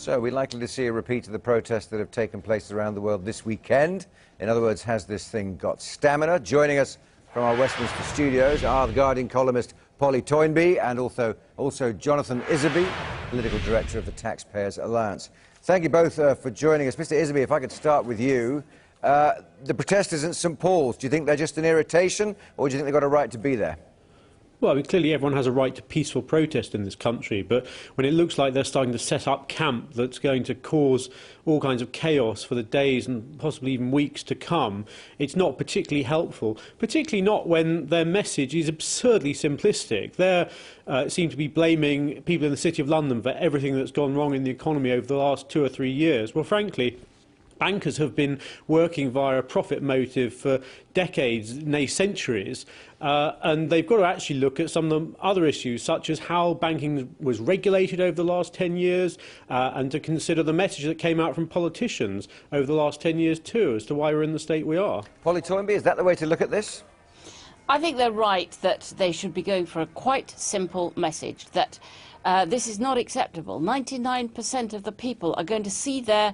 So we're likely to see a repeat of the protests that have taken place around the world this weekend. In other words, has this thing got stamina? Joining us from our Westminster studios are the Guardian columnist Polly Toynbee and also Jonathan Iserby, political director of the Taxpayers Alliance. Thank you both for joining us. Mr. Iserby, if I could start with you. The protesters in St Paul's, do you think they're just an irritation, or do you think they've got a right to be there? Well, I mean, clearly everyone has a right to peaceful protest in this country, but when it looks like they're starting to set up camp that's going to cause all kinds of chaos for the days and possibly even weeks to come, it's not particularly helpful, particularly not when their message is absurdly simplistic. They seem to be blaming people in the City of London for everything that's gone wrong in the economy over the last 2 or 3 years. Well, frankly, bankers have been working via a profit motive for decades, nay centuries, and they've got to actually look at some of the other issues, such as how banking was regulated over the last 10 years, and to consider the message that came out from politicians over the last 10 years too, as to why we're in the state we are. Polly Toynbee, is that the way to look at this? I think they're right that they should be going for a quite simple message, that this is not acceptable. 99% of the people are going to see their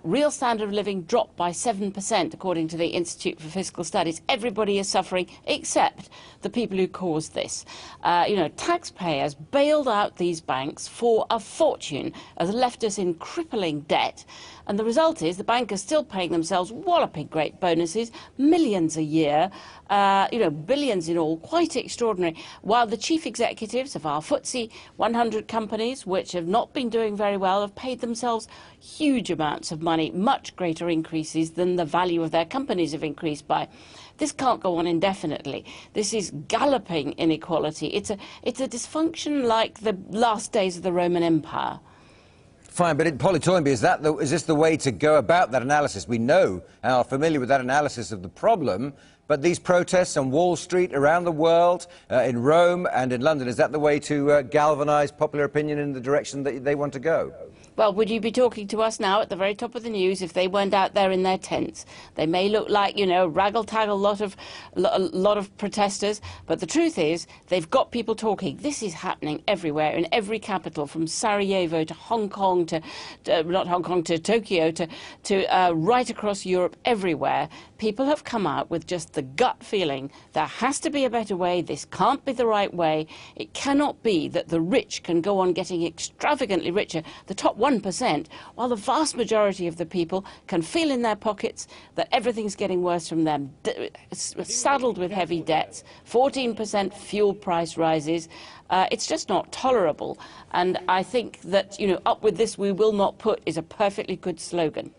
real standard of living drop by 7%, according to the Institute for Fiscal Studies. Everybody is suffering except the people who caused this. Taxpayers bailed out these banks for a fortune, has left us in crippling debt. And the result is the banks are still paying themselves walloping great bonuses, millions a year, billions in all, quite extraordinary, while the chief executives of our FTSE 100 companies, which have not been doing very well, have paid themselves huge amounts of money, much greater increases than the value of their companies have increased by. This can't go on indefinitely. This is galloping inequality. It's a dysfunction like the last days of the Roman Empire. Fine, but Polly Toynbee, is this the way to go about that analysis? We know and are familiar with that analysis of the problem, but these protests on Wall Street, around the world, in Rome and in London, is that the way to galvanise popular opinion in the direction that they want to go? Well, would you be talking to us now at the very top of the news if they weren't out there in their tents? They may look like, raggle-taggle lot of protesters, but the truth is they've got people talking. This is happening everywhere, in every capital, from Sarajevo to Hong Kong to not Hong Kong to Tokyo to right across Europe, everywhere. People have come out with just the gut feeling there has to be a better way. This can't be the right way. It cannot be that the rich can go on getting extravagantly richer, the top 1%, while the vast majority of the people can feel in their pockets that everything's getting worse from them, saddled with heavy debts, 14% fuel price rises. It's just not tolerable. And I think that, up with this we will not put is a perfectly good slogan.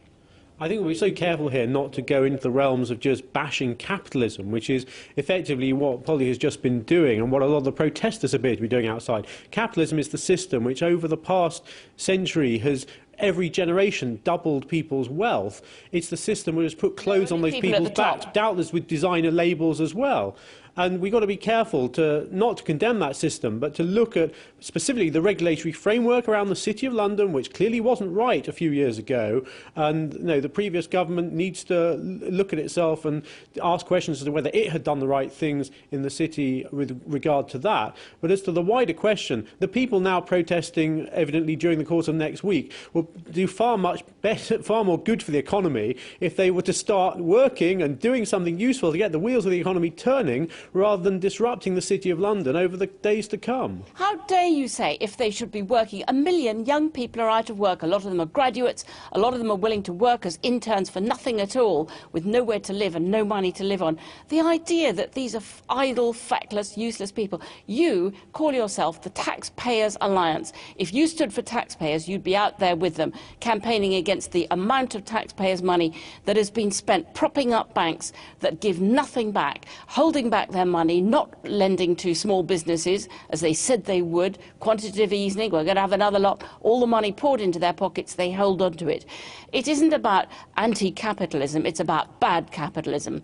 I think we're so careful here not to go into the realms of just bashing capitalism, which is effectively what Polly has just been doing and what a lot of the protesters appear to be doing outside. Capitalism is the system which over the past century has every generation doubled people's wealth. It's the system which has put clothes on those people's backs, doubtless with designer labels as well. And we've got to be careful not to condemn that system, but to look at specifically the regulatory framework around the City of London, which clearly wasn't right a few years ago. And the previous government needs to look at itself and ask questions as to whether it had done the right things in the city with regard to that. But as to the wider question, the people now protesting, evidently during the course of next week, will do far more good for the economy if they were to start working and doing something useful to get the wheels of the economy turning, rather than disrupting the City of London over the days to come. How dare you say if they should be working? 1 million young people are out of work. A lot of them are graduates. A lot of them are willing to work as interns for nothing at all, with nowhere to live and no money to live on. The idea that these are idle, feckless, useless people. You call yourself the Taxpayers Alliance. If you stood for taxpayers, you'd be out there with them, campaigning against the amount of taxpayers' money that has been spent propping up banks that give nothing back, holding back their money, not lending to small businesses as they said they would, quantitative easing, we're going to have another lot, all the money poured into their pockets, they hold on to it. It isn't about anti-capitalism, it's about bad capitalism.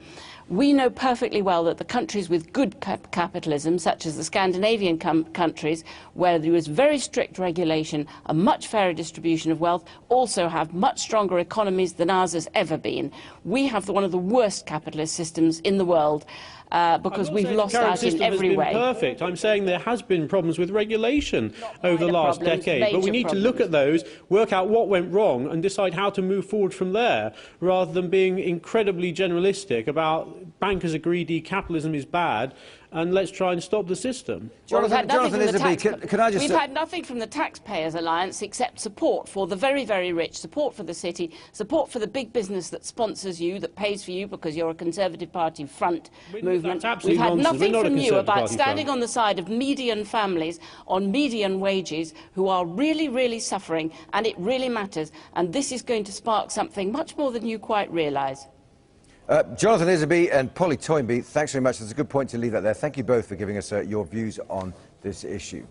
We know perfectly well that the countries with good capitalism, such as the Scandinavian countries, where there is very strict regulation, a much fairer distribution of wealth, also have much stronger economies than ours has ever been. We have one of the worst capitalist systems in the world. because we've lost out in every way. Perfect. I'm saying there has been problems with regulation over the last decade, but we need to look at those, work out what went wrong, and decide how to move forward from there, rather than being incredibly generalistic about bankers are greedy, capitalism is bad, and let's try and stop the system. Well, we've had nothing from the Taxpayers Alliance except support for the very, very rich, support for the city, support for the big business that sponsors you, that pays for you because you're a Conservative Party front movement. We've had nothing from you about standing on the side of median families on median wages who are really, really suffering, and it really matters. And this is going to spark something much more than you quite realise. Jonathan Isserby and Polly Toynbee, thanks very much. That's a good point to leave that there. Thank you both for giving us your views on this issue.